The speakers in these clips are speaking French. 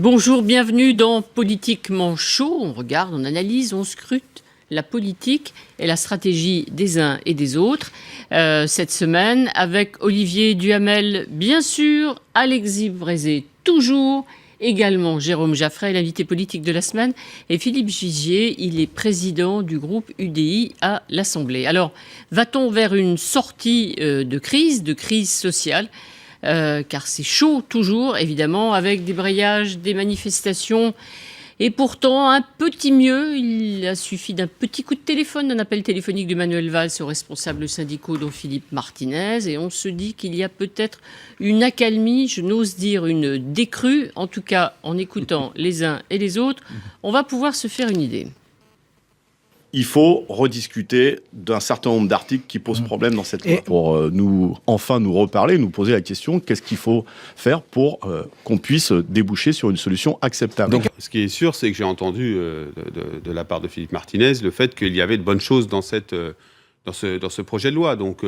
Bonjour, bienvenue dans Politiquement chaud. On regarde, on analyse, on scrute la politique et la stratégie des uns et des autres. Cette semaine, avec Olivier Duhamel, bien sûr, Alexis Brézé, toujours, également Jérôme Jaffray, l'invité politique de la semaine, et Philippe Gigier, il est président du groupe UDI à l'Assemblée. Alors, va-t-on vers une sortie de crise sociale car c'est chaud toujours, évidemment, avec des brayages, des manifestations. Et pourtant, un petit mieux, il a suffi d'un petit coup de téléphone, d'un appel téléphonique de Manuel Valls aux responsables syndicaux, dont Philippe Martinez. Et on se dit qu'il y a peut-être une accalmie, je n'ose dire une décrue. En tout cas, en écoutant les uns et les autres, on va pouvoir se faire une idée. Il faut rediscuter d'un certain nombre d'articles qui posent problème dans cette loi. Pour nous reparler, nous poser la question, qu'est-ce qu'il faut faire pour qu'on puisse déboucher sur une solution acceptable. Donc, ce qui est sûr, c'est que j'ai entendu de la part de Philippe Martinez le fait qu'il y avait de bonnes choses dans ce projet de loi. Donc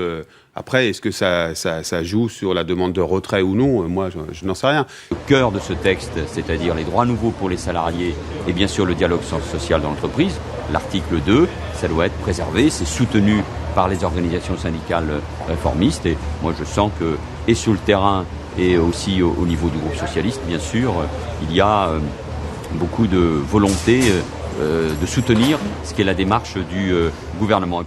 après, est-ce que ça joue sur la demande de retrait ou non ? Moi, je n'en sais rien. Le cœur de ce texte, c'est-à-dire les droits nouveaux pour les salariés et bien sûr le dialogue social dans l'entreprise, l'article 2, ça doit être préservé, c'est soutenu par les organisations syndicales réformistes et moi je sens que, et sur le terrain et aussi au niveau du groupe socialiste, bien sûr, il y a beaucoup de volonté de soutenir ce qu'est la démarche du gouvernement.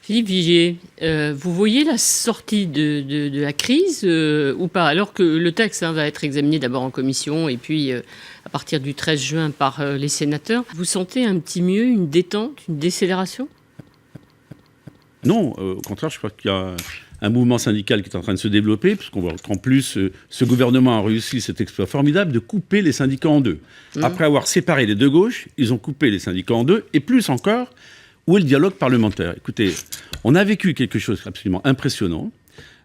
Philippe Vigier, vous voyez la sortie de la crise ou pas ? Alors que le texte va être examiné d'abord en commission et puis à partir du 13 juin par les sénateurs. Vous sentez un petit mieux, une détente, une décélération ? Non, au contraire, je crois qu'il y a un mouvement syndical qui est en train de se développer, puisqu'on voit qu'en plus, ce gouvernement a réussi cet exploit formidable de couper les syndicats en deux. Après avoir séparé les deux gauches, ils ont coupé les syndicats en deux, et plus encore, où est le dialogue parlementaire ? Écoutez, on a vécu quelque chose d'absolument impressionnant.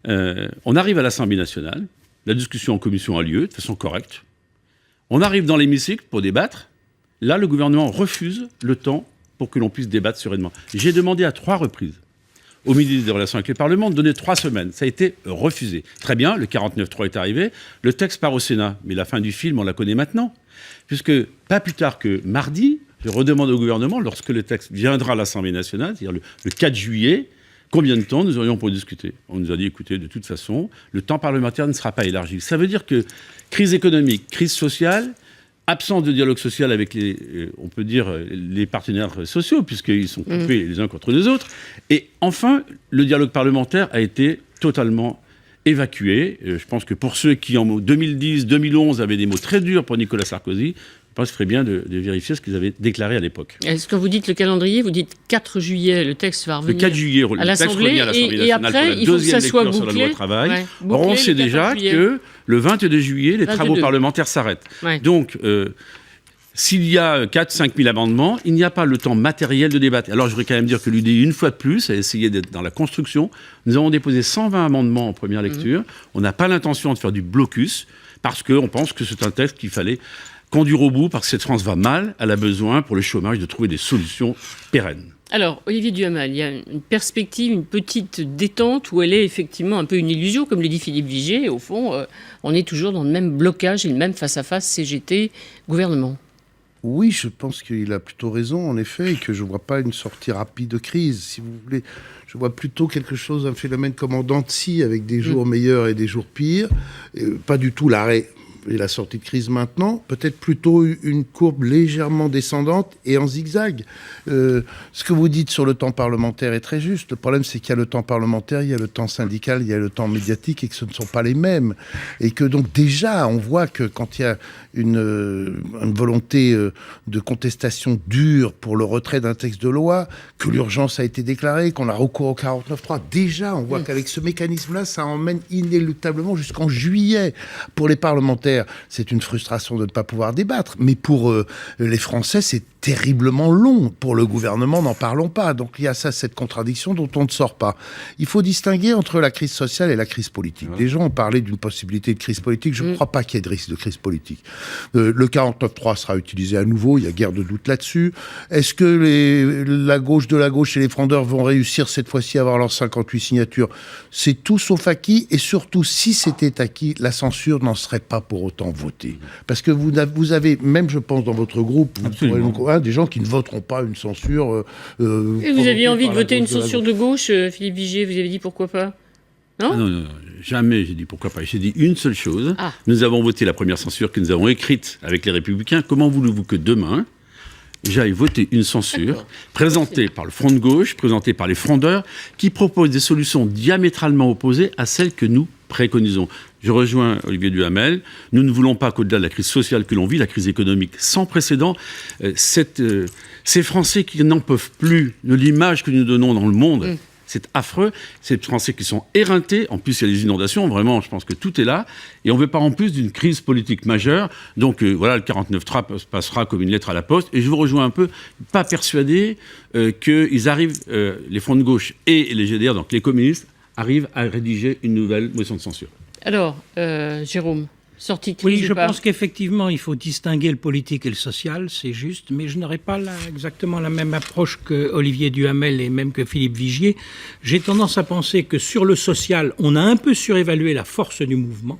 On arrive à l'Assemblée nationale, la discussion en commission a lieu de façon correcte. On arrive dans l'hémicycle pour débattre. Là, le gouvernement refuse le temps pour que l'on puisse débattre sereinement. J'ai demandé à 3 reprises au ministre des Relations avec le Parlement de donner 3 semaines. Ça a été refusé. Très bien, le 49.3 est arrivé. Le texte part au Sénat. Mais la fin du film, on la connaît maintenant. Puisque pas plus tard que mardi, je redemande au gouvernement, lorsque le texte viendra à l'Assemblée nationale, c'est-à-dire le 4 juillet, combien de temps nous aurions pour discuter ? On nous a dit, écoutez, de toute façon, le temps parlementaire ne sera pas élargi. Ça veut dire que crise économique, crise sociale, absence de dialogue social avec on peut dire, les partenaires sociaux, puisqu'ils sont coupés les uns contre les autres. Et enfin, le dialogue parlementaire a été totalement évacué. Je pense que pour ceux qui, en 2010-2011, avaient des mots très durs pour Nicolas Sarkozy, je pense qu'il ferait bien de vérifier ce qu'ils avaient déclaré à l'époque. Est-ce que vous dites le calendrier, vous dites 4 juillet, le texte va revenir le 4 juillet, à l'Assemblée, et après, il faut que ça soit bouclé. Sur la loi travail. Ouais, Or, on sait déjà que le 22 juillet, les travaux parlementaires s'arrêtent. Ouais. Donc, s'il y a 4-5 000 amendements, il n'y a pas le temps matériel de débattre. Alors, je voudrais quand même dire que l'UDI, une fois de plus, a essayé d'être dans la construction. Nous avons déposé 120 amendements en première lecture. On n'a pas l'intention de faire du blocus, parce qu'on pense que c'est un texte qu'il fallait conduire au bout, parce que cette France va mal, elle a besoin, pour le chômage, de trouver des solutions pérennes. Alors, Olivier Duhamel, il y a une perspective, une petite détente où elle est effectivement un peu une illusion, comme le dit Philippe Vigier. Au fond, on est toujours dans le même blocage et le même face-à-face CGT-gouvernement. Oui, je pense qu'il a plutôt raison, en effet, et que je ne vois pas une sortie rapide de crise, si vous voulez. Je vois plutôt quelque chose, un phénomène comme en dents de scie, avec des jours meilleurs et des jours pires. Et pas du tout l'arrêt et la sortie de crise maintenant, peut-être plutôt une courbe légèrement descendante et en zigzag. Ce que vous dites sur le temps parlementaire est très juste. Le problème, c'est qu'il y a le temps parlementaire, il y a le temps syndical, il y a le temps médiatique et que ce ne sont pas les mêmes. Et que donc déjà, on voit que quand il y a une volonté de contestation dure pour le retrait d'un texte de loi, que l'urgence a été déclarée, qu'on a recours au 49.3, déjà, on voit qu'avec ce mécanisme-là, ça emmène inéluctablement jusqu'en juillet pour les parlementaires. C'est une frustration de ne pas pouvoir débattre. Mais pour les Français, c'est terriblement long. Pour le gouvernement, n'en parlons pas. Donc il y a cette contradiction dont on ne sort pas. Il faut distinguer entre la crise sociale et la crise politique. Des gens ont parlé d'une possibilité de crise politique. Je ne crois pas qu'il y ait de risque de crise politique. Le 49.3 sera utilisé à nouveau, il y a guère de doute là-dessus. Est-ce que la gauche de la gauche et les frondeurs vont réussir cette fois-ci à avoir leurs 58 signatures? C'est tout sauf acquis, et surtout, si c'était acquis, la censure n'en serait pas pour autant votée. Parce que vous avez, même je pense dans votre groupe, des gens qui ne voteront pas une censure. Et vous aviez envie de voter une censure de gauche, Philippe Vigier, vous avez dit pourquoi pas? Non, jamais j'ai dit pourquoi pas. J'ai dit une seule chose. Nous avons voté la première censure que nous avons écrite avec les Républicains. Comment voulez-vous que demain, j'aille voter une censure présentée par le Front de gauche, présentée par les frondeurs, qui propose des solutions diamétralement opposées à celles que nous préconisons? Je rejoins Olivier Duhamel. Nous ne voulons pas qu'au-delà de la crise sociale que l'on vit, la crise économique sans précédent, ces Français qui n'en peuvent plus de l'image que nous donnons dans le monde, c'est affreux. Ces Français qui sont éreintés. En plus, il y a les inondations. Vraiment, je pense que tout est là. Et on ne veut pas en plus d'une crise politique majeure. Donc voilà, le 49.3 passera comme une lettre à la poste. Et je vous rejoins un peu, pas persuadé qu'ils arrivent, les Fronts de gauche et les GDR, donc les communistes, arrivent à rédiger une nouvelle motion de censure. Alors, Jérôme, sortie de crise. Oui, je pense qu'effectivement, il faut distinguer le politique et le social, c'est juste, mais je n'aurais pas exactement la même approche que Olivier Duhamel et même que Philippe Vigier. J'ai tendance à penser que sur le social, on a un peu surévalué la force du mouvement,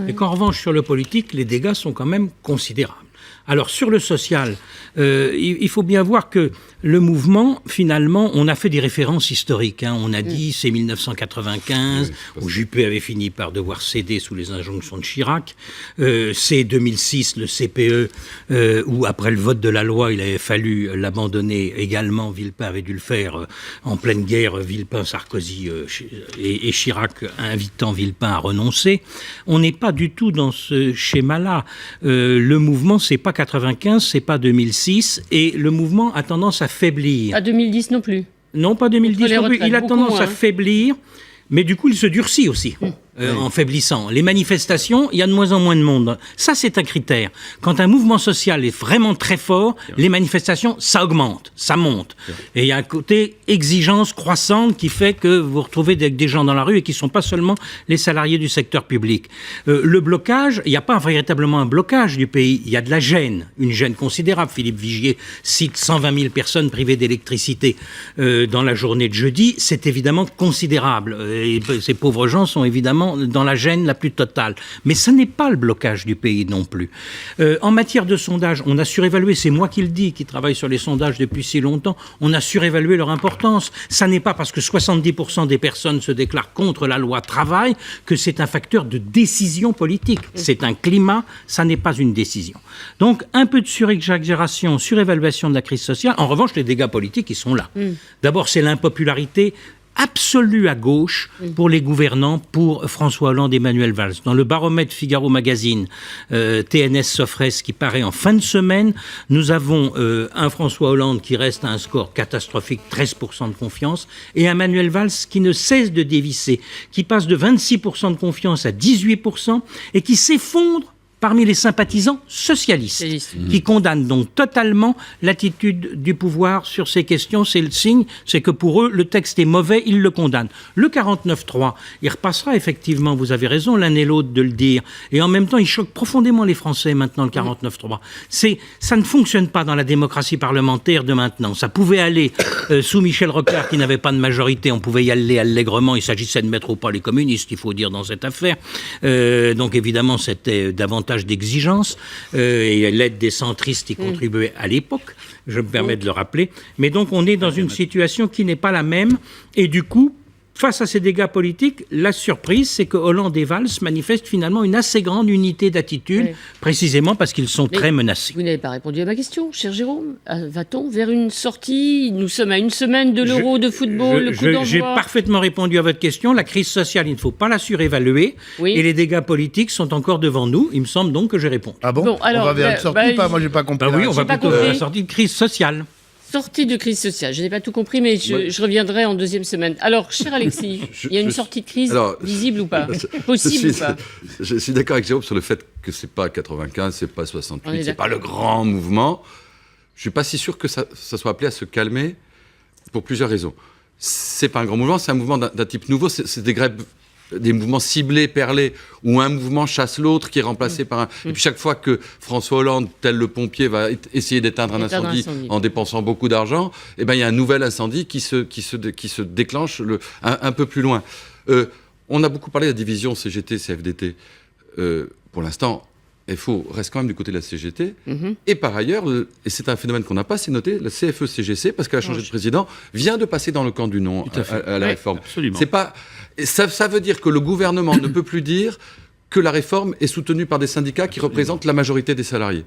et qu'en revanche, sur le politique, les dégâts sont quand même considérables. Alors, sur le social, il faut bien voir que le mouvement, finalement, on a fait des références historiques. On a dit c'est 1995, où Juppé avait fini par devoir céder sous les injonctions de Chirac. C'est 2006, le CPE, où après le vote de la loi, il avait fallu l'abandonner également. Villepin avait dû le faire en pleine guerre. Villepin, Sarkozy et Chirac invitant Villepin à renoncer. On n'est pas du tout dans ce schéma-là. Le mouvement, c'est pas 95, c'est pas 2006, et le mouvement a tendance à faiblir. À 2010 non plus. Non, pas 2010 non plus. Il a tendance à faiblir, mais du coup, il se durcit aussi. En faiblissant. Les manifestations, il y a de moins en moins de monde. Ça, c'est un critère. Quand un mouvement social est vraiment très fort, les manifestations, ça augmente, ça monte. Et il y a un côté exigence croissante qui fait que vous retrouvez des gens dans la rue et qui ne sont pas seulement les salariés du secteur public. Le blocage, il n'y a pas véritablement un blocage du pays, il y a de la gêne, une gêne considérable. Philippe Vigier cite 120 000 personnes privées d'électricité dans la journée de jeudi. C'est évidemment considérable. Et ces pauvres gens sont évidemment dans la gêne la plus totale. Mais ça n'est pas le blocage du pays non plus. En matière de sondage, on a surévalué, c'est moi qui le dis, qui travaille sur les sondages depuis si longtemps, on a surévalué leur importance. Ça n'est pas parce que 70% des personnes se déclarent contre la loi travail que c'est un facteur de décision politique. C'est un climat, ça n'est pas une décision. Donc, un peu de surexagération, surévaluation de la crise sociale. En revanche, les dégâts politiques, ils sont là. D'abord, c'est l'impopularité absolue à gauche pour les gouvernants, pour François Hollande et Manuel Valls. Dans le baromètre Figaro Magazine, TNS Sofres qui paraît en fin de semaine, nous avons un François Hollande qui reste à un score catastrophique, 13% de confiance, et un Manuel Valls qui ne cesse de dévisser, qui passe de 26% de confiance à 18% et qui s'effondre parmi les sympathisants socialistes, qui condamnent donc totalement l'attitude du pouvoir sur ces questions. C'est le signe, c'est que pour eux, le texte est mauvais, ils le condamnent. Le 49.3, il repassera effectivement, vous avez raison l'un et l'autre de le dire, et en même temps, il choque profondément les Français maintenant, le 49.3. Ça ne fonctionne pas dans la démocratie parlementaire de maintenant. Ça pouvait aller sous Michel Rocard, qui n'avait pas de majorité, on pouvait y aller allègrement, il s'agissait de mettre au pas les communistes, il faut dire, dans cette affaire. Donc évidemment, c'était davantage d'exigence, et l'aide des centristes y contribuait à l'époque, je me permets de le rappeler. Mais donc on est dans une situation qui n'est pas la même, et du coup, face à ces dégâts politiques, la surprise, c'est que Hollande et Valls manifestent finalement une assez grande unité d'attitude, précisément parce qu'ils sont très menacés. Vous n'avez pas répondu à ma question, cher Jérôme. Va-t-on vers une sortie? Nous sommes à une semaine de l'Euro de football, le coup d'envoi. J'ai parfaitement répondu à votre question. La crise sociale, il ne faut pas la surévaluer. Et les dégâts politiques sont encore devant nous. Il me semble donc que j'ai répondu. Ah bon, alors, on va vers une sortie ou pas? Moi, j'ai pas compris. Oui, on va plutôt vers la sortie de crise sociale. Sortie de crise sociale. Je n'ai pas tout compris, mais je reviendrai en deuxième semaine. Alors, cher Alexis, il y a une sortie de crise visible ou pas? Possible ou pas? Je suis d'accord avec Jérôme sur le fait que c'est pas 95, c'est pas 68, c'est pas le grand mouvement. je ne suis pas si sûr que ça soit appelé à se calmer pour plusieurs raisons. C'est pas un grand mouvement, c'est un mouvement d'un type nouveau, c'est des grèves, des mouvements ciblés, perlés, où un mouvement chasse l'autre, qui est remplacé par un... Et puis chaque fois que François Hollande, tel le pompier, va essayer d'éteindre un incendie en dépensant beaucoup d'argent, eh ben, il y a un nouvel incendie qui se déclenche un peu plus loin. On a beaucoup parlé de la division CGT-CFDT. Pour l'instant, FO reste quand même du côté de la CGT. Et par ailleurs, et c'est un phénomène qu'on n'a pas assez noté, la CFE-CGC, parce qu'elle a changé de président, vient de passer dans le camp du non à la réforme. Absolument. C'est pas... Ça veut dire que le gouvernement ne peut plus dire que la réforme est soutenue par des syndicats qui représentent la majorité des salariés.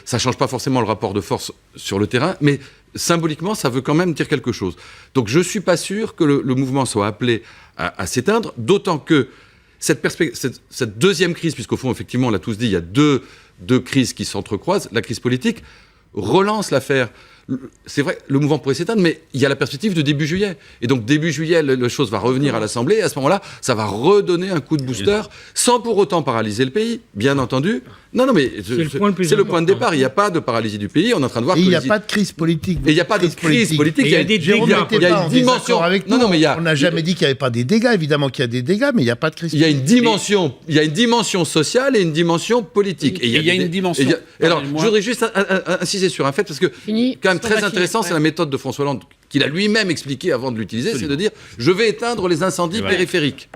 Ça ne change pas forcément le rapport de force sur le terrain, mais symboliquement, ça veut quand même dire quelque chose. Donc je ne suis pas sûr que le mouvement soit appelé à s'éteindre, d'autant que cette deuxième crise, puisqu'au fond, effectivement, on l'a tous dit, il y a deux crises qui s'entrecroisent, la crise politique relance l'affaire. C'est vrai, le mouvement pourrait s'éteindre, mais il y a la perspective de début juillet. Et donc, début juillet, la chose va revenir à l'Assemblée, et à ce moment-là, ça va redonner un coup de booster, sans pour autant paralyser le pays, bien entendu. Non, mais c'est le point de départ. Il n'y a pas de paralysie du pays. On est en train de voir que... il n'y a pas de crise politique. Et il n'y a pas de crise politique. Il y a des dégâts. Il y a une dimension. On n'a jamais dit qu'il n'y avait pas des dégâts. Évidemment qu'il y a des dégâts, mais il n'y a pas de crise politique. Il y a une dimension sociale et une dimension politique. Et il y a une dimension... Alors, je voudrais juste insister sur un fait, parce que, quand même, très intéressant, c'est la méthode de François Hollande, qu'il a lui-même expliqué avant de l'utiliser, c'est de dire « je vais éteindre les incendies périphériques ».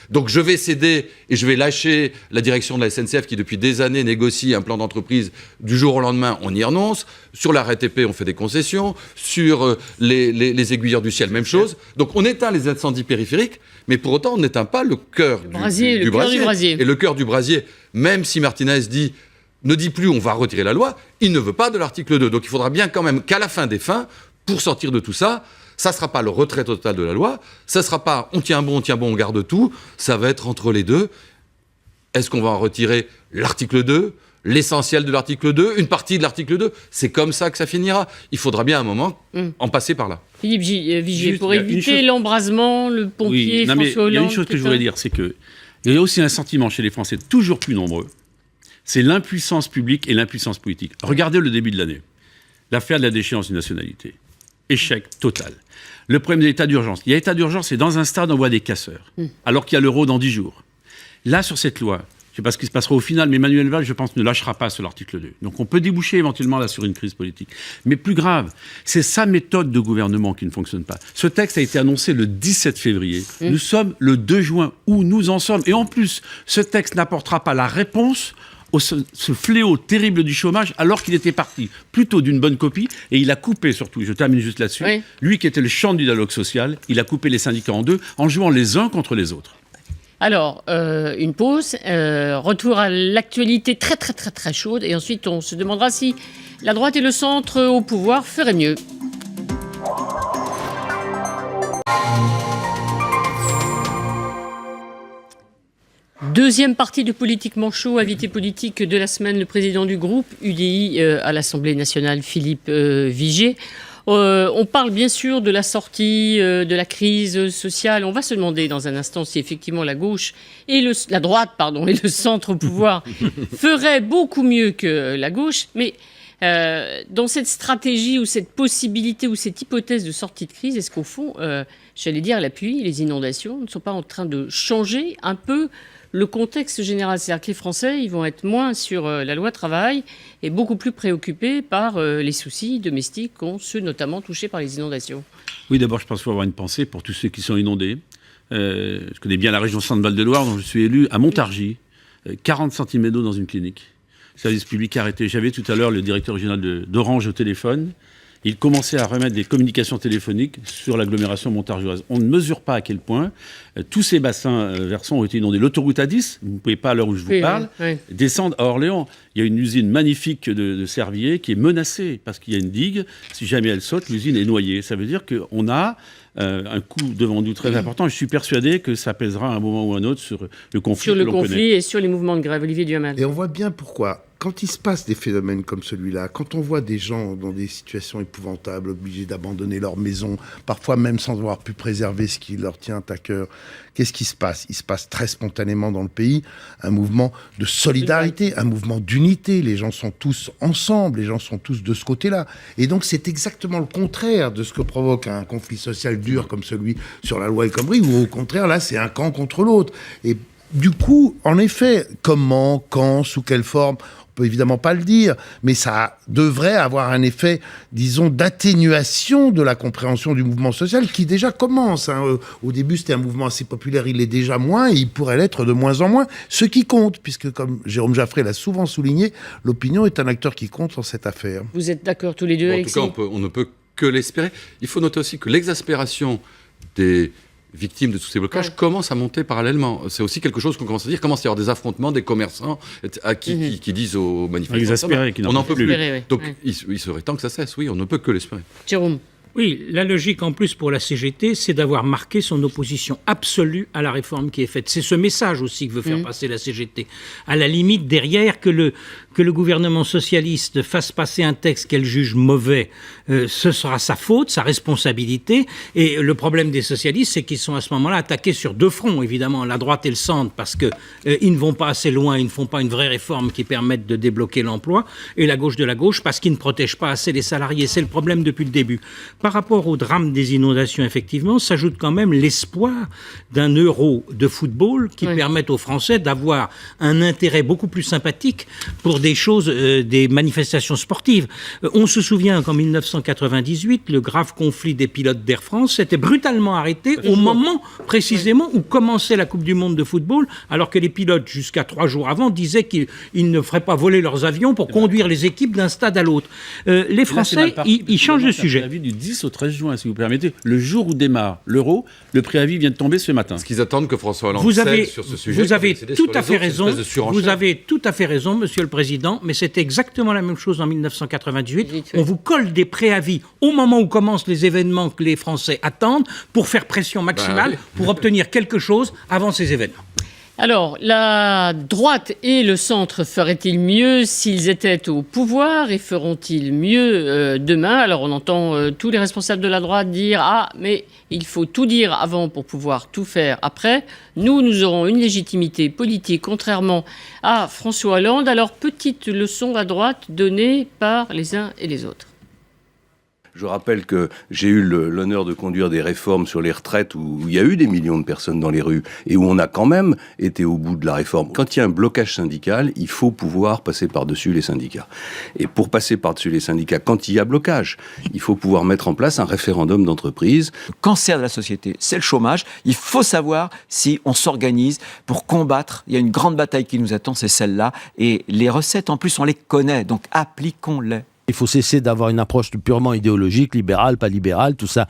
Donc je vais céder et je vais lâcher la direction de la SNCF qui depuis des années négocie un plan d'entreprise. Du jour au lendemain, on y renonce. Sur la RATP, on fait des concessions. Sur les aiguilleurs du ciel, même chose. Donc on éteint les incendies périphériques, mais pour autant on n'éteint pas le cœur du brasier. Et le cœur du brasier, même si Martinez ne dit plus on va retirer la loi, il ne veut pas de l'article 2. Donc il faudra bien quand même qu'à la fin des fins, pour sortir de tout ça, ça ne sera pas le retrait total de la loi, ça ne sera pas on tient bon, on garde tout, ça va être entre les deux. Est-ce qu'on va en retirer l'article 2, l'essentiel de l'article 2, une partie de l'article 2 ? C'est comme ça que ça finira. Il faudra bien un moment en passer par là. Philippe Vigier, pour éviter l'embrasement, le pompier, François Hollande... Il y a une chose que je voudrais dire, c'est qu'il y a aussi un sentiment chez les Français toujours plus nombreux, c'est l'impuissance publique et l'impuissance politique. Regardez le début de l'année. L'affaire de la déchéance d'une nationalité. Échec total. Le problème de l'état d'urgence. Il y a état d'urgence et dans un stade, on voit des casseurs. Alors qu'il y a l'euro dans 10 jours. Là, sur cette loi, je ne sais pas ce qui se passera au final, mais Manuel Valls, je pense, ne lâchera pas sur l'article 2. Donc on peut déboucher éventuellement là sur une crise politique. Mais plus grave, c'est sa méthode de gouvernement qui ne fonctionne pas. Ce texte a été annoncé le 17 février. Nous sommes le 2 juin. Où nous en sommes ? Et en plus, ce texte n'apportera pas la réponse ce fléau terrible du chômage, alors qu'il était parti plutôt d'une bonne copie, et il a coupé surtout, je termine juste là-dessus, lui qui était le champ du dialogue social, il a coupé les syndicats en deux, en jouant les uns contre les autres. Alors, une pause, retour à l'actualité très très très très chaude, et ensuite on se demandera si la droite et le centre au pouvoir feraient mieux. Deuxième partie de Politiquement Chaud, invité politique de la semaine, le président du groupe UDI à l'Assemblée nationale, Philippe Vigier. On parle bien sûr de la sortie de la crise sociale. On va se demander dans un instant si effectivement la gauche et la droite et le centre au pouvoir feraient beaucoup mieux que la gauche. Mais dans cette stratégie ou cette possibilité ou cette hypothèse de sortie de crise, est-ce qu'au fond, j'allais dire la pluie, les inondations ne sont pas en train de changer un peu le contexte général? C'est-à-dire que les Français, ils vont être moins sur la loi travail et beaucoup plus préoccupés par les soucis domestiques qu'ont ceux notamment touchés par les inondations. Oui, d'abord, je pense qu'il faut avoir une pensée pour tous ceux qui sont inondés. Je connais bien la région Centre-Val-de-Loire, dont je suis élu, à Montargis, 40 cm d'eau dans une clinique. Service public arrêté. J'avais tout à l'heure le directeur régional d'Orange au téléphone. Il commençait à remettre des communications téléphoniques sur l'agglomération montargeoise. On ne mesure pas à quel point tous ces bassins versants ont été inondés. L'autoroute A10, vous ne pouvez pas à l'heure où je vous parle, descendre à Orléans. Il y a une usine magnifique de Servier qui est menacée parce qu'il y a une digue. Si jamais elle saute, l'usine est noyée. Ça veut dire qu'on a un coût devant nous très important. Je suis persuadé que ça pèsera à un moment ou à un autre sur le conflit et sur les mouvements de grève. Olivier Duhamel. Et on voit bien pourquoi quand il se passe des phénomènes comme celui-là, quand on voit des gens dans des situations épouvantables, obligés d'abandonner leur maison, parfois même sans avoir pu préserver ce qui leur tient à cœur, qu'est-ce qui se passe ? Il se passe très spontanément dans le pays un mouvement de solidarité, un mouvement d'unité. Les gens sont tous ensemble, les gens sont tous de ce côté-là. Et donc c'est exactement le contraire de ce que provoque un conflit social dur comme celui sur la loi El Khomri, où au contraire, là, c'est un camp contre l'autre. Et du coup, en effet, comment, quand, sous quelle forme, on peut évidemment pas le dire, mais ça devrait avoir un effet, disons, d'atténuation de la compréhension du mouvement social qui déjà commence. Au début, c'était un mouvement assez populaire, il l'est déjà moins et il pourrait l'être de moins en moins. Ce qui compte, puisque comme Jérôme Jaffray l'a souvent souligné, l'opinion est un acteur qui compte dans cette affaire. Vous êtes d'accord tous les deux, Alexis ? En tout cas, on ne peut que l'espérer. Il faut noter aussi que l'exaspération des victimes de tous ces blocages commence à monter parallèlement. C'est aussi quelque chose qu'on commence à dire. Commence à y avoir des affrontements des commerçants qui disent aux manifestants on n'en peut plus. Donc il serait temps que ça cesse. Oui, on ne peut que l'espérer. Jérôme. Oui, la logique en plus pour la CGT, c'est d'avoir marqué son opposition absolue à la réforme qui est faite. C'est ce message aussi que veut faire passer la CGT. À la limite, derrière, que le gouvernement socialiste fasse passer un texte qu'elle juge mauvais, ce sera sa faute, sa responsabilité. Et le problème des socialistes, c'est qu'ils sont à ce moment-là attaqués sur deux fronts, évidemment, la droite et le centre, parce qu'ils ne vont pas assez loin, ils ne font pas une vraie réforme qui permette de débloquer l'emploi, et la gauche de la gauche, parce qu'ils ne protègent pas assez les salariés. C'est le problème depuis le début. Par rapport au drame des inondations, effectivement, s'ajoute quand même l'espoir d'un euro de football qui permette aux Français d'avoir un intérêt beaucoup plus sympathique pour des choses, des manifestations sportives. On se souvient qu'en 1998, le grave conflit des pilotes d'Air France s'était brutalement arrêté au moment précisément où commençait la Coupe du Monde de football, alors que les pilotes, jusqu'à 3 jours avant, disaient qu'ils ne feraient pas voler leurs avions pour conduire les équipes d'un stade à l'autre. Les Français, ils changent de sujet. Du 10 au 13 juin, si vous permettez, le jour où démarre l'euro, le préavis vient de tomber ce matin. Ce qu'ils attendent que François Hollande cède sur ce sujet. Vous avez tout à fait raison. Vous avez tout à fait raison, Monsieur le Président, mais c'était exactement la même chose en 1998. On vous colle des préavis au moment où commencent les événements que les Français attendent pour faire pression maximale, pour obtenir quelque chose avant ces événements. Alors, la droite et le centre feraient-ils mieux s'ils étaient au pouvoir et feront-ils mieux demain ? Alors, on entend tous les responsables de la droite dire « Ah, mais il faut tout dire avant pour pouvoir tout faire après. Nous aurons une légitimité politique, contrairement à François Hollande. » Alors, petite leçon à droite donnée par les uns et les autres. Je rappelle que j'ai eu l'honneur de conduire des réformes sur les retraites où il y a eu des millions de personnes dans les rues et où on a quand même été au bout de la réforme. Quand il y a un blocage syndical, il faut pouvoir passer par-dessus les syndicats. Et pour passer par-dessus les syndicats, quand il y a blocage, il faut pouvoir mettre en place un référendum d'entreprise. Le cancer de la société, c'est le chômage. Il faut savoir si on s'organise pour combattre. Il y a une grande bataille qui nous attend, c'est celle-là. Et les recettes, en plus, on les connaît, donc appliquons-les. Il faut cesser d'avoir une approche purement idéologique, libérale, pas libérale, tout ça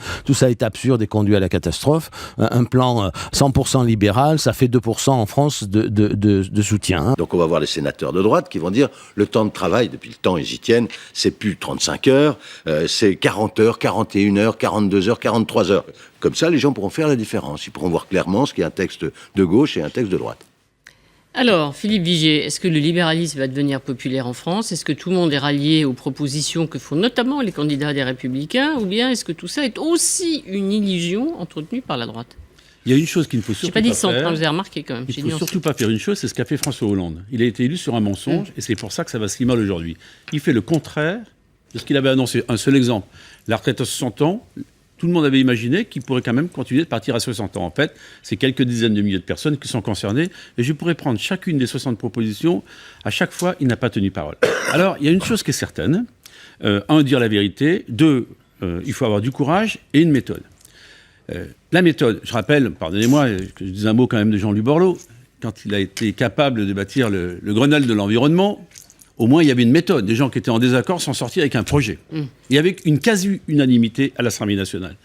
est absurde et conduit à la catastrophe. Un plan 100% libéral, ça fait 2% en France de soutien. Donc on va voir les sénateurs de droite qui vont dire le temps de travail, depuis le temps ils y tiennent, c'est plus 35 heures, c'est 40 heures, 41 heures, 42 heures, 43 heures. Comme ça, les gens pourront faire la différence. Ils pourront voir clairement ce qui est un texte de gauche et un texte de droite. Alors, Philippe Vigier, est-ce que le libéralisme va devenir populaire en France ? Est-ce que tout le monde est rallié aux propositions que font notamment les candidats des Républicains ? Ou bien est-ce que tout ça est aussi une illusion entretenue par la droite ? Il y a une chose qu'il ne faut surtout pas faire. Je n'ai pas dit centre, vous avez remarqué quand même. Il ne faut surtout pas faire une chose, c'est ce qu'a fait François Hollande. Il a été élu sur un mensonge et c'est pour ça que ça va si mal aujourd'hui. Il fait le contraire de ce qu'il avait annoncé. Un seul exemple, la retraite à 60 ans. Tout le monde avait imaginé qu'il pourrait quand même continuer de partir à 60 ans. En fait, c'est quelques dizaines de milliers de personnes qui sont concernées. Et je pourrais prendre chacune des 60 propositions. À chaque fois, il n'a pas tenu parole. Alors, il y a une chose qui est certaine. Un, dire la vérité. Deux, il faut avoir du courage et une méthode. La méthode, je rappelle, pardonnez-moi, que je dis un mot quand même de Jean-Louis Borloo. Quand il a été capable de bâtir le Grenelle de l'environnement, au moins, il y avait une méthode. Des gens qui étaient en désaccord s'en sortir avec un projet. Et avec une quasi-unanimité à l'Assemblée nationale.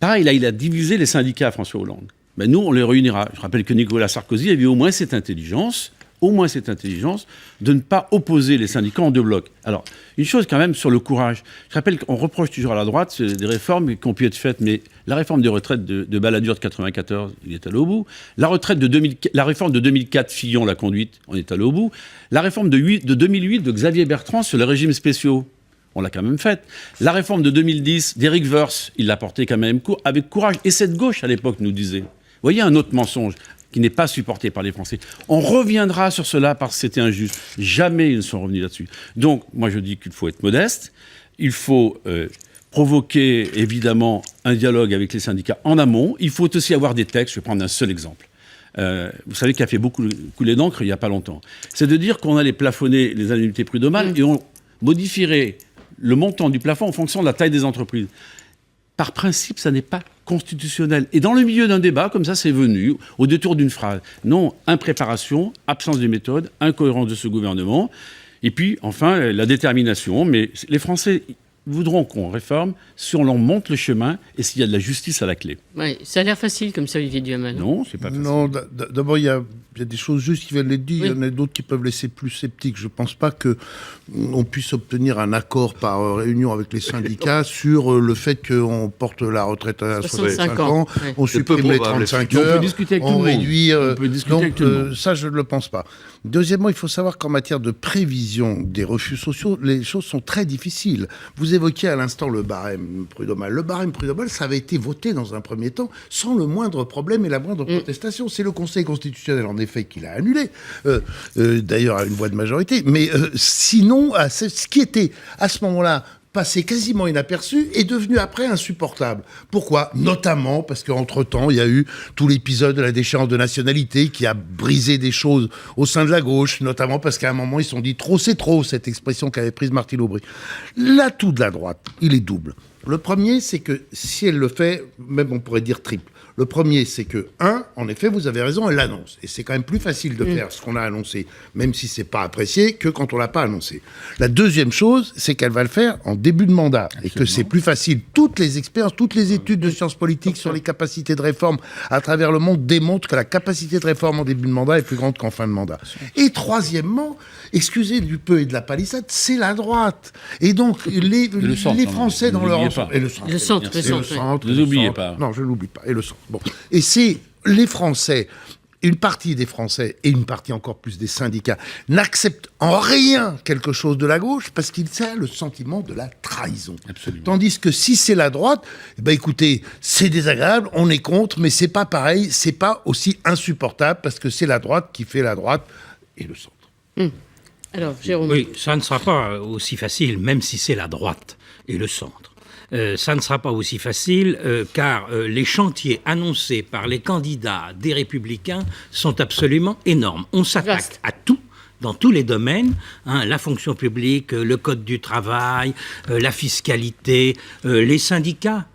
Pareil, là, il a divisé les syndicats, François Hollande. Ben, nous, on les réunira. Je rappelle que Nicolas Sarkozy avait au moins cette intelligence au moins cette intelligence de ne pas opposer les syndicats en deux blocs. Alors, une chose quand même sur le courage. Je rappelle qu'on reproche toujours à la droite des réformes qui ont pu être faites, mais la réforme des retraites de Balladur de 94, il est allé au bout. La réforme de 2004, Fillon l'a conduite, on est allé au bout. La réforme de 2008 de Xavier Bertrand sur les régimes spéciaux, on l'a quand même faite. La réforme de 2010 d'Éric Woerth, il l'a portée quand même avec courage. Et cette gauche, à l'époque, nous disait. Vous voyez un autre mensonge qui n'est pas supporté par les Français. On reviendra sur cela parce que c'était injuste. Jamais ils ne sont revenus là-dessus. Donc, moi, je dis qu'il faut être modeste. Il faut provoquer, évidemment, un dialogue avec les syndicats en amont. Il faut aussi avoir des textes. Je vais prendre un seul exemple. Vous savez qu'il a fait beaucoup couler d'encre il n'y a pas longtemps. C'est de dire qu'on allait plafonner les indemnités prud'homales et on modifierait le montant du plafond en fonction de la taille des entreprises. Par principe, ça n'est pas constitutionnel. Et dans le milieu d'un débat, comme ça, c'est venu, au détour d'une phrase. Non, impréparation, absence de méthode, incohérence de ce gouvernement. Et puis, enfin, la détermination. Mais les Français voudront qu'on réforme si on leur montre le chemin et s'il y a de la justice à la clé. Oui, ça a l'air facile comme ça, Olivier Duhamel. Non, c'est pas facile. Non, d'abord, il y a des choses justes qui viennent d'être dites, il y en a d'autres qui peuvent laisser plus sceptiques. Je ne pense pas qu'on puisse obtenir un accord par réunion avec les syndicats sur le fait qu'on porte la retraite à 65 ans, on supprime les 35 heures, on peut discuter avec on tout le réduit... monde. Ça, je ne le pense pas. Deuxièmement, il faut savoir qu'en matière de prévision des refus sociaux, les choses sont très difficiles. Vous évoquiez à l'instant le barème prud'homal. Le barème prud'homal, ça avait été voté dans un premier temps sans le moindre problème et la moindre protestation. C'est le Conseil constitutionnel, en effet, qui l'a annulé, d'ailleurs à une voix de majorité. Mais sinon, ce qui était à ce moment-là passé quasiment inaperçu, est devenu après insupportable. Pourquoi ? Notamment parce qu'entre-temps, il y a eu tout l'épisode de la déchéance de nationalité qui a brisé des choses au sein de la gauche, notamment parce qu'à un moment, ils se sont dit « trop, c'est trop », cette expression qu'avait prise Martine Aubry. L'atout de la droite, il est double. Le premier, c'est que si elle le fait, même on pourrait dire triple. Le premier, c'est que, en effet, vous avez raison, elle l'annonce. Et c'est quand même plus facile de faire ce qu'on a annoncé, même si c'est pas apprécié, que quand on l'a pas annoncé. La deuxième chose, c'est qu'elle va le faire en début de mandat. Absolument. Et que c'est plus facile. Toutes les expériences, toutes les études de sciences politiques sur les capacités de réforme à travers le monde démontrent que la capacité de réforme en début de mandat est plus grande qu'en fin de mandat. Et troisièmement, excusez du peu et de la palissade, c'est la droite. Et donc, les Français dans leur ensemble... Et le centre. Ne l'oubliez pas. Non, je ne l'oublie pas. Et le centre. Bon. Et c'est les Français, une partie des Français et une partie encore plus des syndicats, n'acceptent en rien quelque chose de la gauche parce qu'ils ont le sentiment de la trahison. Absolument. Tandis que si c'est la droite, écoutez, c'est désagréable, on est contre, mais c'est pas pareil, c'est pas aussi insupportable parce que c'est la droite qui fait la droite et le centre. Alors, Jérôme. Oui, ça ne sera pas aussi facile, même si c'est la droite et le centre. Ça ne sera pas aussi facile car les chantiers annoncés par les candidats des Républicains sont absolument énormes. On s'attaque à tout. Dans tous les domaines, la fonction publique, le code du travail, la fiscalité, les syndicats.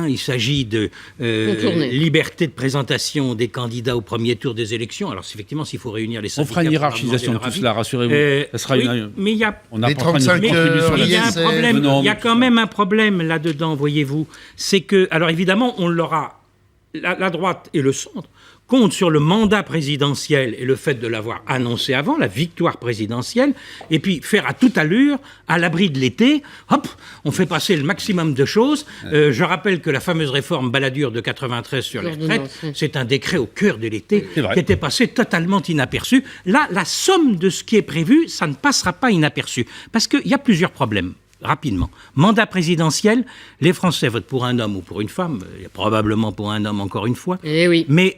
Il s'agit de liberté de présentation des candidats au premier tour des élections. Alors, effectivement, s'il faut réunir les syndicats... On fera une hiérarchisation de tout cela, rassurez-vous. Ça sera mais il y a... On les 35 heures, il y a un problème. Il y a quand même un problème là-dedans, voyez-vous. C'est que... Alors, évidemment, on l'aura... La droite et le centre comptent sur le mandat présidentiel et le fait de l'avoir annoncé avant, la victoire présidentielle, et puis faire à toute allure, à l'abri de l'été, hop, on fait passer le maximum de choses. Je rappelle que la fameuse réforme Balladur de 93 sur les retraites, c'est un décret au cœur de l'été qui était passé totalement inaperçu. Là, la somme de ce qui est prévu, ça ne passera pas inaperçu, parce qu'il y a plusieurs problèmes. Rapidement. Mandat présidentiel, les Français votent pour un homme ou pour une femme, probablement pour un homme encore une fois, mais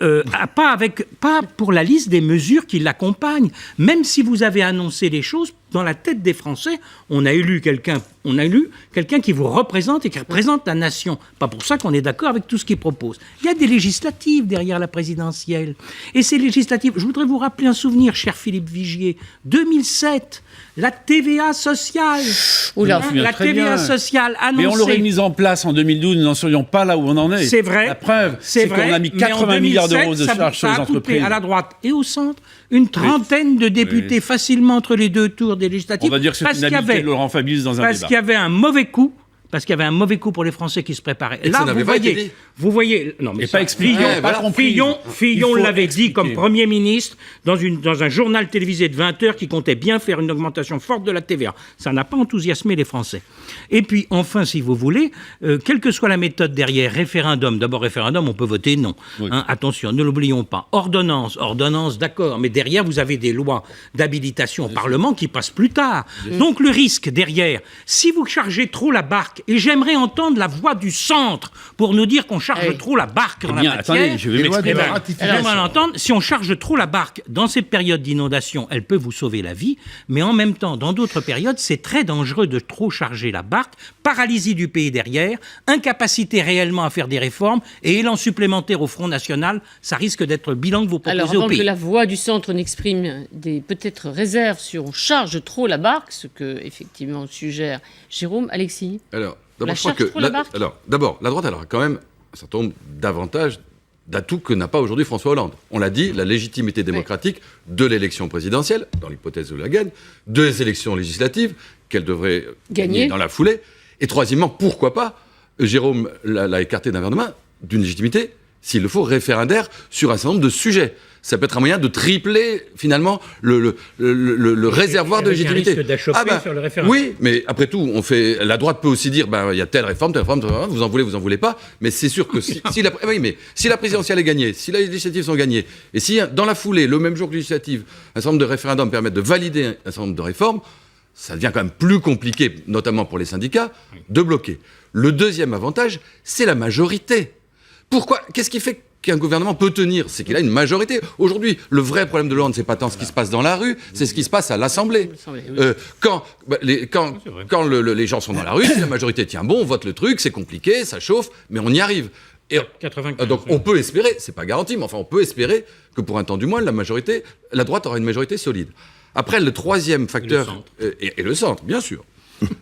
pas pour la liste des mesures qui l'accompagnent. Même si vous avez annoncé les choses, dans la tête des Français, on a élu quelqu'un qui vous représente et qui représente la nation. Pas pour ça qu'on est d'accord avec tout ce qu'il propose. Il y a des législatives derrière la présidentielle. Et ces législatives, je voudrais vous rappeler un souvenir, cher Philippe Vigier, 2007, la TVA sociale. La TVA sociale annoncée. Mais on l'aurait mise en place en 2012, nous n'en serions pas là où on en est. C'est vrai. La preuve, c'est qu'on a mis 80 milliards d'euros de charges sur les entreprises. À la droite et au centre, une trentaine de députés facilement entre les deux tours des législatives. On va dire que c'est une habitude de Laurent Fabius dans un débat. Parce qu'il y avait un mauvais coup parce qu'il y avait un mauvais coup pour les Français qui se préparaient. Et là, ça n'avait pas été dit. vous voyez, non mais pas expliqué, Fillon l'avait dit comme Premier ministre dans un journal télévisé de 20 heures qui comptait bien faire une augmentation forte de la TVA. Ça n'a pas enthousiasmé les Français. Et puis enfin, si vous voulez, quelle que soit la méthode derrière, référendum, d'abord référendum, on peut voter non. Oui. Attention, ne l'oublions pas. Ordonnance, d'accord, mais derrière vous avez des lois d'habilitation au Parlement qui passent plus tard. Donc le risque derrière, si vous chargez trop la barque, et j'aimerais entendre la voix du centre pour nous dire qu'on charge trop la barque en la matière. Attendez, je vais m'exprimer. J'aimerais l'entendre. Si on charge trop la barque dans ces périodes d'inondation, elle peut vous sauver la vie, mais en même temps, dans d'autres périodes, c'est très dangereux de trop charger la barque, paralysie du pays derrière, incapacité réellement à faire des réformes et élan supplémentaire au Front National, ça risque d'être le bilan que vous proposez au pays. Alors, avant que la voix du centre n'exprime des peut-être réserves sur on charge trop la barque, ce que effectivement suggère Jérôme, Alexis. Alors, d'abord, je crois que la droite elle aura quand même un certain nombre d'avantages, d'atouts que n'a pas aujourd'hui François Hollande. On l'a dit, la légitimité démocratique de l'élection présidentielle, dans l'hypothèse où elle la gagne, des élections législatives qu'elle devrait gagner dans la foulée, et troisièmement, pourquoi pas, Jérôme l'a écarté d'un verre de main, d'une légitimité, s'il le faut, référendaire sur un certain nombre de sujets. Ça peut être un moyen de tripler, finalement, le réservoir de légitimité. Sur le référendum. Oui, mais après tout, la droite peut aussi dire, il y a telle réforme, vous en voulez pas. Mais c'est sûr que si la présidentielle est gagnée, si les législatives sont gagnées, et si, dans la foulée, le même jour que les législatives, un certain nombre de référendums permettent de valider un certain nombre de réformes, ça devient quand même plus compliqué, notamment pour les syndicats, de bloquer. Le deuxième avantage, c'est la majorité. Pourquoi ? Qu'est-ce qui fait qu'un gouvernement peut tenir? C'est qu'il a une majorité. Aujourd'hui, le vrai problème de Hollande, c'est pas tant ce qui se passe dans la rue, c'est ce qui se passe à l'Assemblée. Quand les gens sont dans la rue, si la majorité tient bon, on vote le truc, c'est compliqué, ça chauffe, mais on y arrive. Et, donc on peut espérer, c'est pas garanti, mais enfin on peut espérer que pour un temps du moins, la droite aura une majorité solide. Après, le troisième facteur... Et le centre, bien sûr.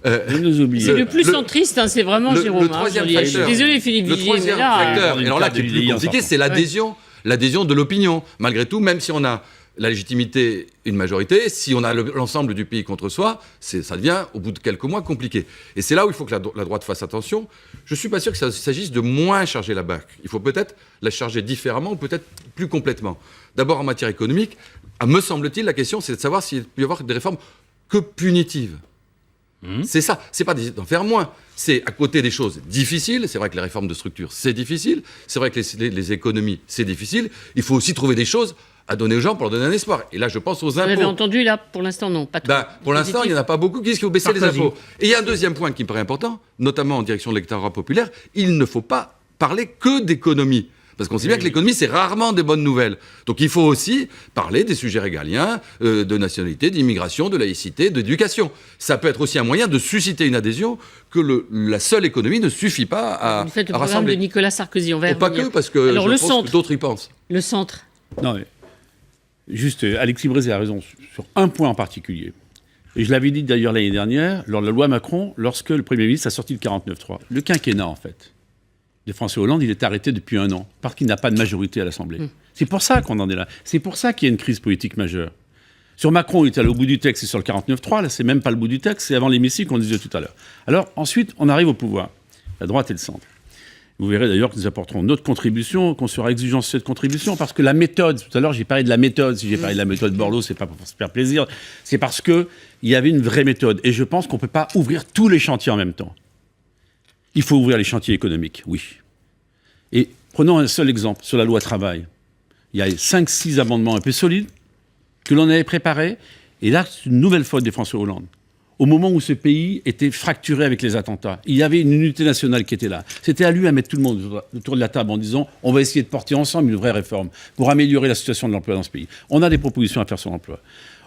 C'est le plus centriste, c'est vraiment Jérôme. Le troisième facteur, je suis désolé, Philippe Vigier, le troisième facteur, et alors là, qui est plus compliqué, c'est l'adhésion de l'opinion. Malgré tout, même si on a la légitimité, une majorité, si on a l'ensemble du pays contre soi, ça devient, au bout de quelques mois, compliqué. Et c'est là où il faut que la droite fasse attention. Je ne suis pas sûr qu'il s'agisse de moins charger la barque. Il faut peut-être la charger différemment ou peut-être plus complètement. D'abord, en matière économique, me semble-t-il, la question, c'est de savoir s'il peut y avoir des réformes que punitives. C'est ça, c'est pas d'en faire moins. C'est à côté des choses difficiles. C'est vrai que les réformes de structure, c'est difficile. C'est vrai que les économies, c'est difficile. Il faut aussi trouver des choses à donner aux gens pour leur donner un espoir. Et là, je pense aux impôts. Vous avez entendu, là, pour l'instant, non, pas trop. Pour l'instant, il n'y en a pas beaucoup qui disent qu'il faut baisser les impôts. Et il y a un deuxième point qui me paraît important, notamment en direction de l'électorat populaire. Il ne faut pas parler que d'économie. Parce qu'on sait bien que l'économie, c'est rarement des bonnes nouvelles. Donc il faut aussi parler des sujets régaliens, de nationalité, d'immigration, de laïcité, d'éducation. Ça peut être aussi un moyen de susciter une adhésion que la seule économie ne suffit pas à rassembler. Vous faites le programme de Nicolas Sarkozy, on va y revenir. Pas que, parce que alors, je pense que d'autres y pensent. Le centre. Non, mais juste, Alexis Brézé a raison sur un point en particulier. Et je l'avais dit d'ailleurs l'année dernière, lors de la loi Macron, lorsque le Premier ministre a sorti le 49.3. Le quinquennat, en fait, de François Hollande, il est arrêté depuis 1 an, parce qu'il n'a pas de majorité à l'Assemblée. C'est pour ça qu'on en est là. C'est pour ça qu'il y a une crise politique majeure. Sur Macron, il est allé au bout du texte, c'est sur le 49.3, là, c'est même pas le bout du texte, c'est avant l'hémicycle qu'on disait tout à l'heure. Alors, ensuite, on arrive au pouvoir, la droite et le centre. Vous verrez d'ailleurs que nous apporterons notre contribution, qu'on sera exigeant sur cette contribution, parce que la méthode, tout à l'heure j'ai parlé de la méthode, si j'ai parlé de la méthode Borloo, c'est pas pour se faire plaisir, c'est parce qu'il y avait une vraie méthode, et je pense qu'on ne peut pas ouvrir tous les chantiers en même temps. Il faut ouvrir les chantiers économiques, oui. Et prenons un seul exemple, sur la loi travail. Il y a 5-6 amendements un peu solides que l'on avait préparés, et là, c'est une nouvelle faute des François Hollande. Au moment où ce pays était fracturé avec les attentats, il y avait une unité nationale qui était là. C'était à lui à mettre tout le monde autour de la table en disant « on va essayer de porter ensemble une vraie réforme pour améliorer la situation de l'emploi dans ce pays ». On a des propositions à faire sur l'emploi.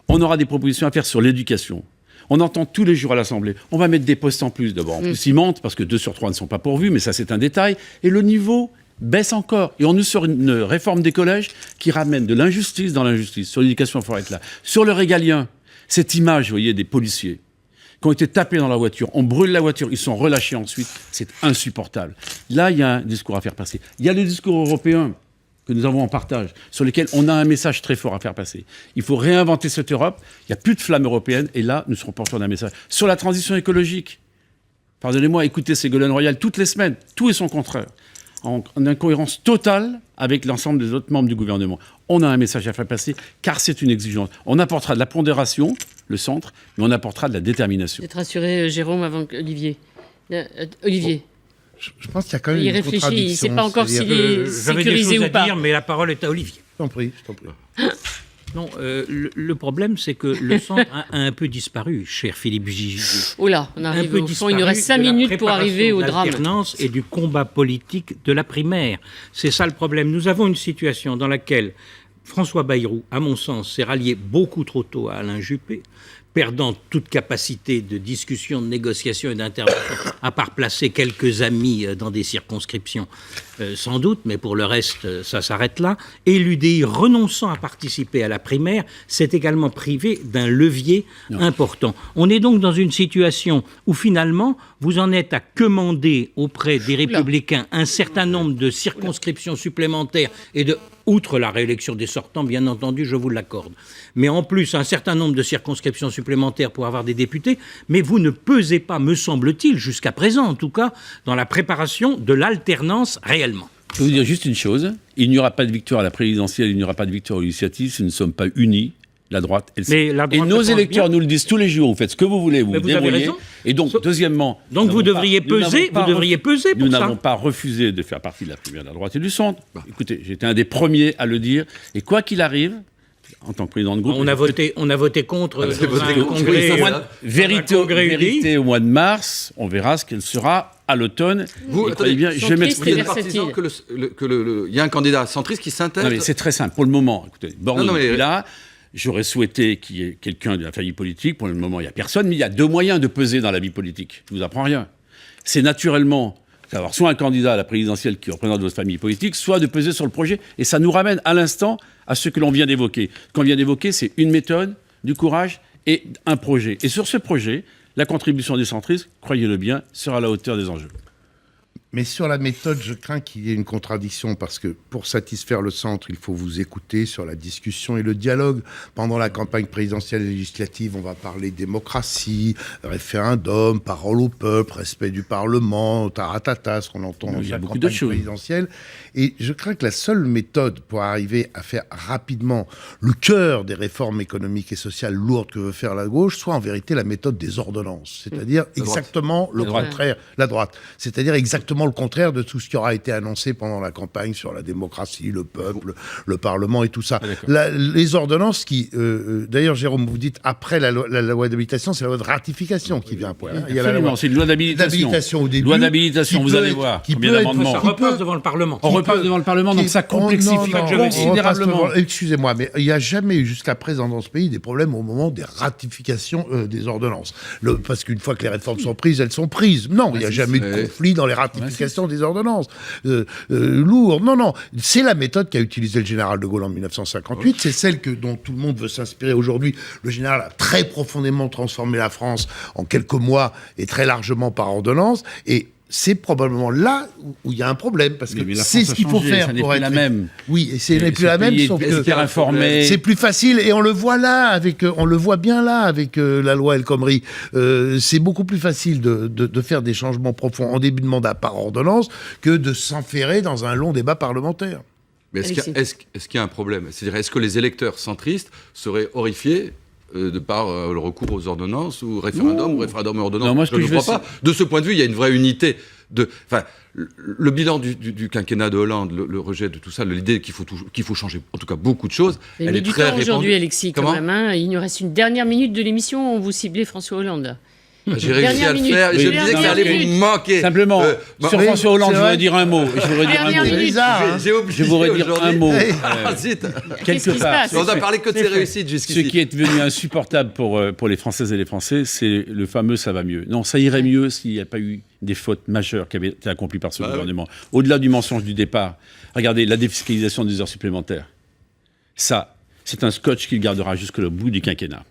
On aura des propositions à faire sur l'éducation. On entend tous les jours à l'Assemblée, on va mettre des postes en plus. D'abord, en plus, ils mentent parce que 2 sur 3 ne sont pas pourvus, mais ça, c'est un détail. Et le niveau baisse encore. Et on est sur une réforme des collèges qui ramène de l'injustice dans l'injustice. Sur l'éducation, il faudra être là. Sur le régalien, cette image, vous voyez, des policiers qui ont été tapés dans la voiture, on brûle la voiture, ils sont relâchés ensuite, c'est insupportable. Là, il y a un discours à faire passer. Il y a le discours européen que nous avons en partage, sur lesquels on a un message très fort à faire passer. Il faut réinventer cette Europe, il n'y a plus de flamme européenne, et là, nous serons porteurs d'un message. Sur la transition écologique, pardonnez-moi, écoutez Ségolène Royal toutes les semaines, tout et son contraire, en incohérence totale avec l'ensemble des autres membres du gouvernement. On a un message à faire passer, car c'est une exigence. On apportera de la pondération, le centre, mais on apportera de la détermination. Peut-être rassurer Jérôme avant Olivier. Olivier. Je pense qu'il y a quand même Il une réfléchit, contradiction. il ne sait pas encore s'il est J'avais des sécurisé choses ou à pas. dire, mais la parole est à Olivier. Je t'en prie. Non, le problème, c'est que le centre a un peu disparu, cher Philippe Gigi. Oh là, on arrive au fond, il nous reste 5 minutes pour arriver au drame. L'alternance et du combat politique de la primaire. C'est ça le problème. Nous avons une situation dans laquelle François Bayrou, à mon sens, s'est rallié beaucoup trop tôt à Alain Juppé, perdant toute capacité de discussion, de négociation et d'intervention, à part placer quelques amis dans des circonscriptions, sans doute, mais pour le reste, ça s'arrête là. Et l'UDI, renonçant à participer à la primaire, s'est également privé d'un levier important. On est donc dans une situation où finalement, vous en êtes à commander auprès des Républicains un certain nombre de circonscriptions supplémentaires et de... Outre la réélection des sortants, bien entendu, je vous l'accorde. Mais en plus, un certain nombre de circonscriptions supplémentaires pour avoir des députés, mais vous ne pesez pas, me semble-t-il, jusqu'à présent en tout cas, dans la préparation de l'alternance réellement. Je vais vous dire juste une chose, il n'y aura pas de victoire à la présidentielle, il n'y aura pas de victoire aux législatives si nous ne sommes pas unis, la droite et le centre. Et nos électeurs nous le disent tous les jours, vous faites ce que vous voulez, vous vous débrouillez. Et donc, deuxièmement... Donc vous devriez peser pour ça. Nous n'avons pas refusé de faire partie de la primaire de la droite et du centre. Écoutez, j'étais un des premiers à le dire, et quoi qu'il arrive, en tant que président de groupe... On a voté contre un congrès... Vérité au mois de mars, on verra ce qu'elle sera à l'automne. Vous, attendez bien, je m'exprime. Vous êtes partisan qu'il y a un candidat centriste qui s'intègre... Non mais c'est très simple, pour le moment. Écoutez, Borne est là... J'aurais souhaité qu'il y ait quelqu'un de la famille politique. Pour le moment, il n'y a personne, mais il y a deux moyens de peser dans la vie politique. Je ne vous apprends rien. C'est naturellement d'avoir soit un candidat à la présidentielle qui représente votre famille politique, soit de peser sur le projet. Et ça nous ramène à l'instant à ce que l'on vient d'évoquer. Ce qu'on vient d'évoquer, c'est une méthode, du courage et un projet. Et sur ce projet, la contribution des centristes, croyez-le bien, sera à la hauteur des enjeux. Mais sur la méthode, je crains qu'il y ait une contradiction parce que pour satisfaire le centre, il faut vous écouter sur la discussion et le dialogue. Pendant la campagne présidentielle et législative, on va parler démocratie, référendum, parole au peuple, respect du Parlement, taratata, ce qu'on entend dans la campagne présidentielle. Et je crains que la seule méthode pour arriver à faire rapidement le cœur des réformes économiques et sociales lourdes que veut faire la gauche soit en vérité la méthode des ordonnances. C'est-à-dire exactement le contraire, la droite. C'est-à-dire exactement le contraire de tout ce qui aura été annoncé pendant la campagne sur la démocratie, le peuple, le Parlement et tout ça. Les ordonnances qui... d'ailleurs, Jérôme, vous dites après la loi d'habilitation, c'est la loi de ratification qui vient après. Il y a la loi, c'est une loi d'habilitation. Au début. Loi d'habilitation, vous allez voir. Combien d'amendements. Ça repasse devant le Parlement. On repasse devant le Parlement, donc ça complexifie considérablement. Excusez-moi, mais il n'y a jamais eu jusqu'à présent dans ce pays des problèmes au moment des ratifications des ordonnances. Parce qu'une fois que les réformes sont prises, elles sont prises. Non, il n'y a jamais eu de conflit dans les ratifications des ordonnances. Lourd. Non. C'est la méthode qu'a utilisée le général de Gaulle en 1958. C'est celle dont tout le monde veut s'inspirer aujourd'hui. Le général a très profondément transformé la France en quelques mois et très largement par ordonnance. Et c'est probablement là où il y a un problème, parce que c'est ce qu'il faut faire pour être la même. Oui, et c'est n'est plus la même, sauf que c'est plus facile, et on le voit là, on le voit bien là avec la loi El Khomri. C'est beaucoup plus facile de faire des changements profonds en début de mandat par ordonnance que de s'enferrer dans un long débat parlementaire. Mais est-ce qu'il y a un problème ? C'est-à-dire, est-ce que les électeurs centristes seraient horrifiés de par le recours aux ordonnances ou référendum et ordonnance? Non, moi, je ne crois pas. De ce point de vue, il y a une vraie unité. Le bilan du quinquennat de Hollande, le rejet de tout ça, l'idée qu'il faut changer, en tout cas beaucoup de choses, elle est très répandue. Aujourd'hui, Alexis, quand même. Il nous reste une dernière minute de l'émission où vous ciblez François Hollande. J'ai réussi à le faire et je me disais que ça allait vous manquer. Simplement, sur François Hollande, je voudrais dire un mot. J'ai oublié. Je voudrais dire un mot. Quelque part. On n'a parlé que de ses réussites jusqu'ici. Ce qui est devenu insupportable pour les Françaises et les Français, c'est le fameux « ça va mieux ». Non, ça irait mieux s'il n'y a pas eu des fautes majeures qui avaient été accomplies par ce gouvernement. Au-delà du mensonge du départ, regardez, la défiscalisation des heures supplémentaires. Ça, c'est un scotch qu'il gardera jusqu'au bout du quinquennat.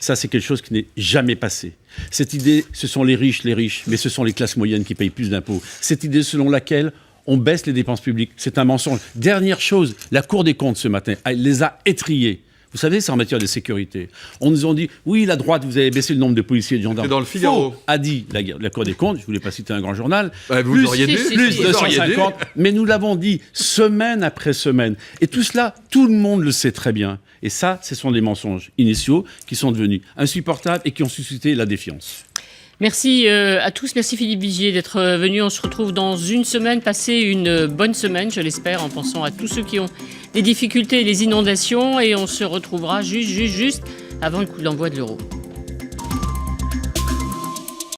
Ça, c'est quelque chose qui n'est jamais passé. Cette idée, ce sont les riches, mais ce sont les classes moyennes qui payent plus d'impôts. Cette idée selon laquelle on baisse les dépenses publiques, c'est un mensonge. Dernière chose, la Cour des comptes ce matin, elle les a étriées. Vous savez, c'est en matière de sécurité. On nous a dit, oui, la droite, vous avez baissé le nombre de policiers et de gendarmes. C'est dans le Figaro. Faux, a dit la Cour des comptes, je ne voulais pas citer un grand journal, vous plus, l'auriez dû. plus de 250, mais nous l'avons dit semaine après semaine. Et tout cela, tout le monde le sait très bien. Et ça, ce sont des mensonges initiaux qui sont devenus insupportables et qui ont suscité la défiance. Merci à tous. Merci Philippe Vigier d'être venu. On se retrouve dans une semaine. Passez une bonne semaine, je l'espère, en pensant à tous ceux qui ont des difficultés et les inondations. Et on se retrouvera juste avant le coup d'envoi de l'Euro.